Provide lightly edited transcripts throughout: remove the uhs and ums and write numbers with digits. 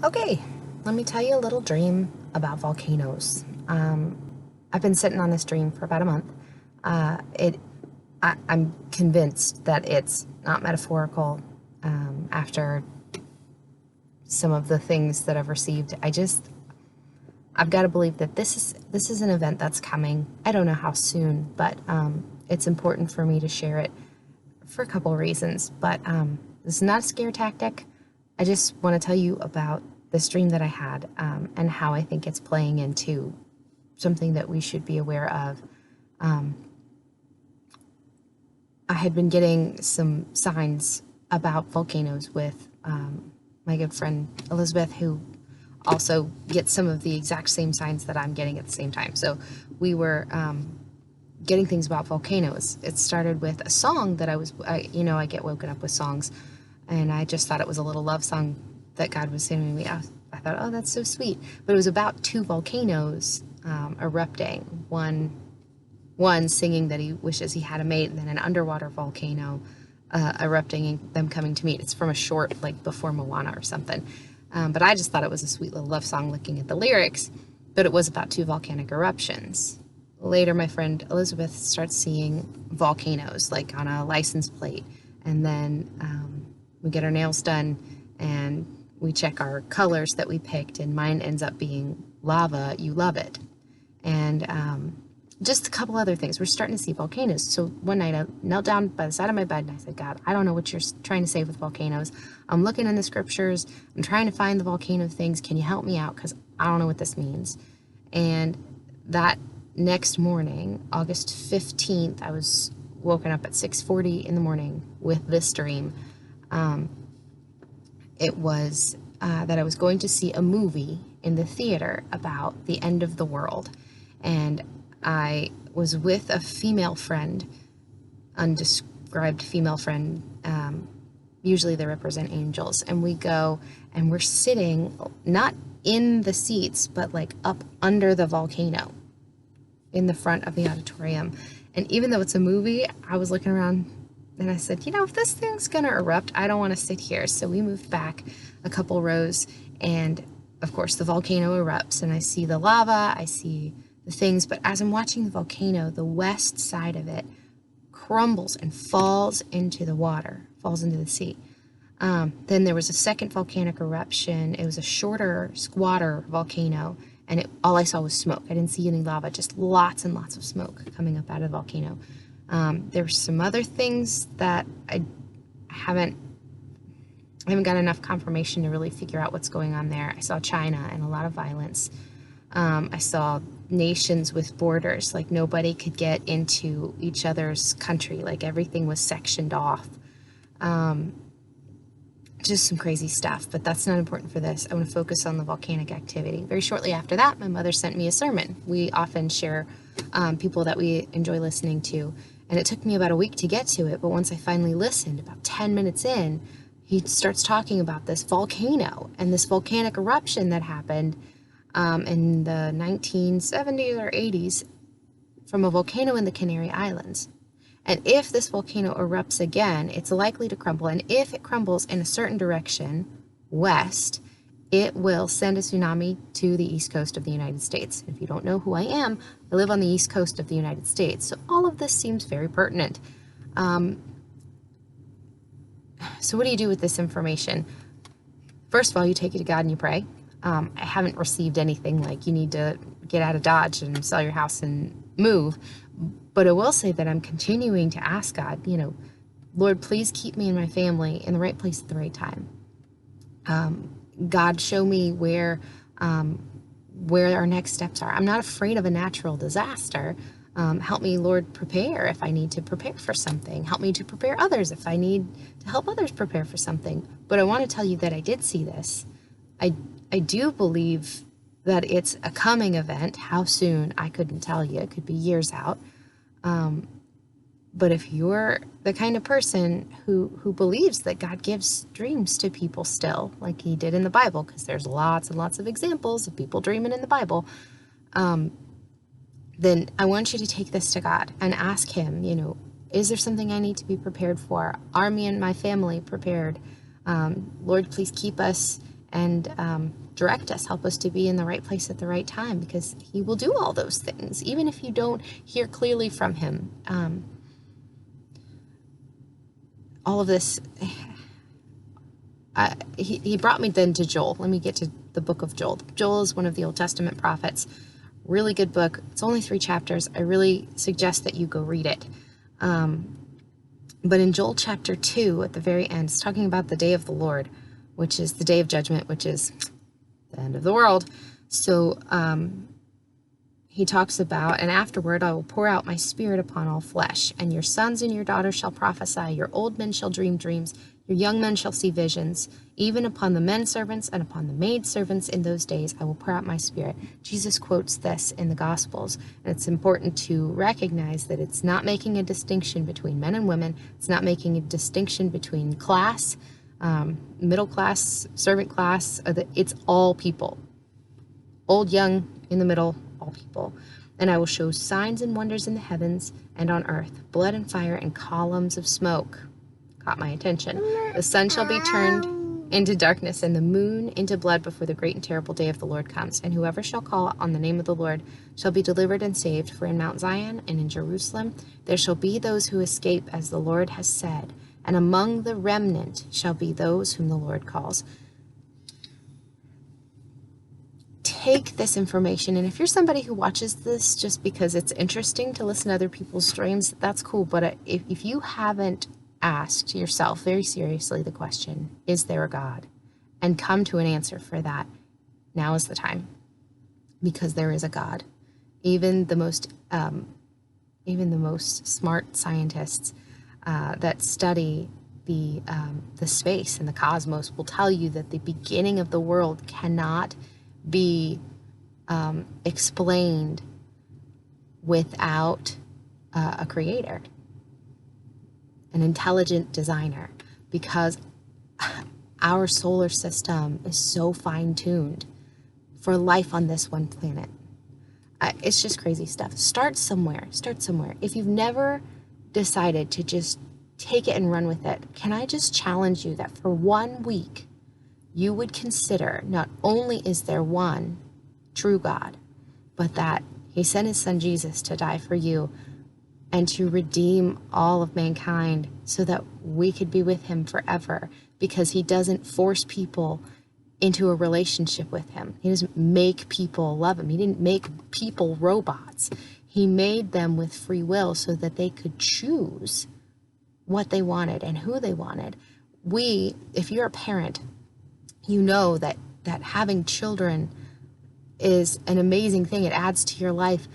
Okay, let me tell you a little dream about volcanoes. I've been sitting on this dream for about a month. I'm convinced that it's not metaphorical. After some of the things that I've received, I've got to believe that this is an event that's coming. I don't know how soon, but it's important for me to share it for a couple reasons. But this is not a scare tactic. I just want to tell you about this dream that I had, and how I think it's playing into something that we should be aware of. I had been getting some signs about volcanoes with my good friend Elizabeth, who also gets some of the exact same signs that I'm getting at the same time. So we were getting things about volcanoes. It started with a song that I get woken up with songs, and I just thought it was a little love song that God was sending me. I thought, oh, that's so sweet. But it was about two volcanoes erupting. One singing that he wishes he had a mate, and then an underwater volcano erupting and them coming to meet. It's from a short, like before Moana or something. But I just thought it was a sweet little love song looking at the lyrics, but it was about two volcanic eruptions. Later, my friend Elizabeth starts seeing volcanoes, like on a license plate, and then we get our nails done, and we check our colors that we picked, and mine ends up being lava, you love it. And just a couple other things. We're starting to see volcanoes. So one night I knelt down by the side of my bed and I said, God, I don't know what you're trying to say with volcanoes. I'm looking in the scriptures. I'm trying to find the volcano things. Can you help me out? Because I don't know what this means. And that next morning, August 15th, I was woken up at 6:40 in the morning with this dream. It was that I was going to see a movie in the theater about the end of the world. And I was with a female friend, undescribed female friend. Usually they represent angels. And we go and we're sitting not in the seats, but like up under the volcano in the front of the auditorium. And even though it's a movie, I was looking around and I said, if this thing's going to erupt, I don't want to sit here. So we moved back a couple rows. And of course, the volcano erupts and I see the lava, I see the things. But as I'm watching the volcano, the west side of it crumbles and falls into the water, falls into the sea. Then there was a second volcanic eruption. It was a shorter, squatter volcano. And all I saw was smoke. I didn't see any lava, just lots and lots of smoke coming up out of the volcano. There were some other things that I haven't got enough confirmation to really figure out what's going on there. I saw China and a lot of violence. I saw nations with borders, like nobody could get into each other's country, like everything was sectioned off. Just some crazy stuff, but that's not important for this. I want to focus on the volcanic activity. Very shortly after that, my mother sent me a sermon. We often share people that we enjoy listening to, and it took me about a week to get to it, but once I finally listened, about 10 minutes in, he starts talking about this volcano and this volcanic eruption that happened in the 1970s or 80s from a volcano in the Canary Islands. And if this volcano erupts again, it's likely to crumble. And if it crumbles in a certain direction, west, it will send a tsunami to the east coast of the United States. If you don't know who I am, I live on the east coast of the United States. So all of this seems very pertinent. So what do you do with this information? First of all, you take it to God and you pray. I haven't received anything like you need to get out of Dodge and sell your house and move. But I will say that I'm continuing to ask God, Lord, please keep me and my family in the right place at the right time. God, show me where our next steps are. I'm not afraid of a natural disaster. Help me, Lord, prepare if I need to prepare for something. Help me to prepare others if I need to help others prepare for something. But I want to tell you that I did see this. I do believe that it's a coming event. How soon, I couldn't tell you. It could be years out. But if you're the kind of person who believes that God gives dreams to people still, like he did in the Bible, because there's lots and lots of examples of people dreaming in the Bible, then I want you to take this to God and ask him, is there something I need to be prepared for? Are me and my family prepared? Lord, please keep us and direct us, help us to be in the right place at the right time, because he will do all those things, even if you don't hear clearly from him. All of this, he brought me then to Joel. Let me get to the book of Joel. Joel is one of the Old Testament prophets. Really good book. It's only 3 chapters. I really suggest that you go read it. But in Joel chapter 2, at the very end, it's talking about the day of the Lord, which is the day of judgment, which is the end of the world. So he talks about, and afterward I will pour out my spirit upon all flesh, and your sons and your daughters shall prophesy, your old men shall dream dreams, your young men shall see visions, even upon the men servants and upon the maid servants in those days I will pour out my spirit. Jesus quotes this in the Gospels, and it's important to recognize that it's not making a distinction between men and women. It's not making a distinction between class, middle class, servant class. It's all people. Old, young, in the middle, all people. And I will show signs and wonders in the heavens and on earth, blood and fire and columns of smoke. Caught my attention. The sun shall be turned into darkness and the moon into blood before the great and terrible day of the Lord comes. And whoever shall call on the name of the Lord shall be delivered and saved. For in Mount Zion and in Jerusalem there shall be those who escape, as the Lord has said. And among the remnant shall be those whom the Lord calls. Take this information, and if you're somebody who watches this just because it's interesting to listen to other people's dreams, that's cool. But if you haven't asked yourself very seriously the question, is there a God, and come to an answer for that, now is the time, because there is a God. Even the most smart scientists that study the space and the cosmos will tell you that the beginning of the world cannot be explained without a creator, an intelligent designer, because our solar system is so fine-tuned for life on this one planet. It's just crazy stuff. Start somewhere. If you've never decided to just take it and run with it, can I just challenge you that for 1 week you would consider not only is there one true God, but that he sent his son Jesus to die for you and to redeem all of mankind so that we could be with him forever, because he doesn't force people into a relationship with him. He doesn't make people love him. He didn't make people robots. He made them with free will so that they could choose what they wanted and who they wanted. If you're a parent, you know that having children is an amazing thing. It adds to your life.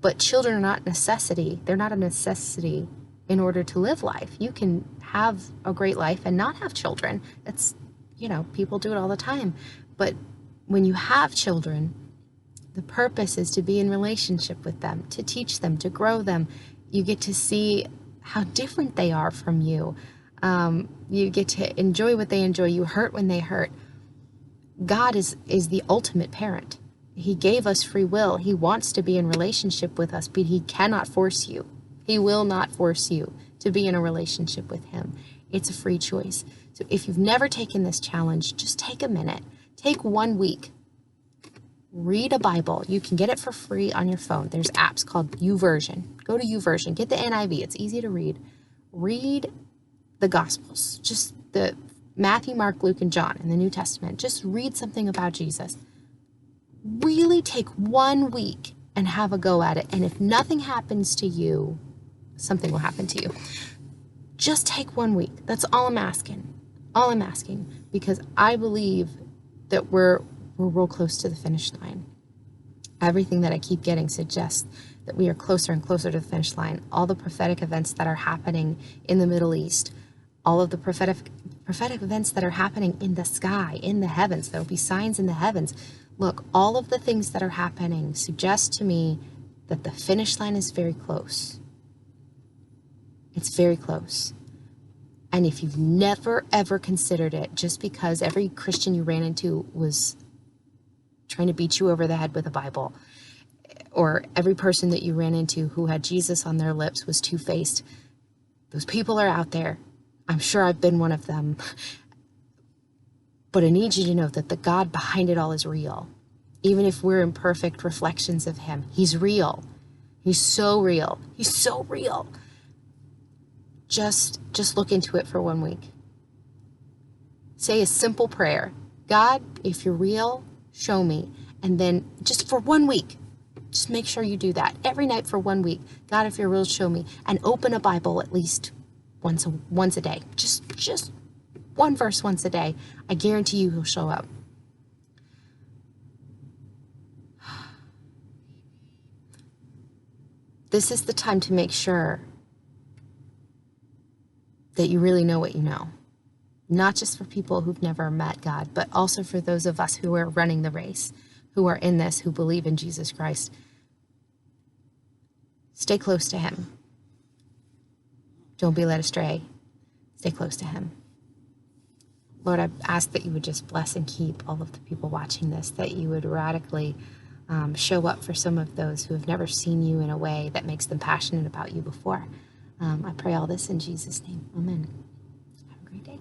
But children are not necessity. They're not a necessity in order to live life. You can have a great life and not have children. It's, people do it all the time. But when you have children, the purpose is to be in relationship with them, to teach them, to grow them. You get to see how different they are from you. You get to enjoy what they enjoy. You hurt when they hurt. God is the ultimate parent. He gave us free will. He wants to be in relationship with us, but he cannot force you. He will not force you to be in a relationship with him. It's a free choice. So if you've never taken this challenge, just take a minute. Take 1 week. Read a Bible. You can get it for free on your phone. There's apps called YouVersion. Go to YouVersion. Get the NIV. It's easy to read. Read the Gospels. Just the Matthew, Mark, Luke, and John in the New Testament. Just read something about Jesus. Really take 1 week and have a go at it. And if nothing happens to you, something will happen to you. Just take 1 week. That's all I'm asking. All I'm asking. Because I believe that we're real close to the finish line. Everything that I keep getting suggests that we are closer and closer to the finish line. All the prophetic events that are happening in the Middle East, all of the prophetic events that are happening in the sky, in the heavens. There will be signs in the heavens. Look, all of the things that are happening suggest to me that the finish line is very close. It's very close. And if you've never, ever considered it, just because every Christian you ran into was trying to beat you over the head with a Bible, or every person that you ran into who had Jesus on their lips was two-faced, those people are out there. I'm sure I've been one of them. But I need you to know that the God behind it all is real. Even if we're imperfect reflections of him, he's real. He's so real. He's so real. Just look into it for 1 week. Say a simple prayer. God, if you're real, show me. And then just for 1 week, just make sure you do that every night for 1 week. God, if you're real, show me. And open a Bible at least once a day. Just one verse once a day. I guarantee you he'll show up. This is the time to make sure that you really know what you know. Not just for people who've never met God, but also for those of us who are running the race, who are in this, who believe in Jesus Christ. Stay close to him. Don't be led astray. Stay close to him. Lord, I ask that you would just bless and keep all of the people watching this, that you would radically show up for some of those who have never seen you in a way that makes them passionate about you before. I pray all this in Jesus' name. Amen. Have a great day.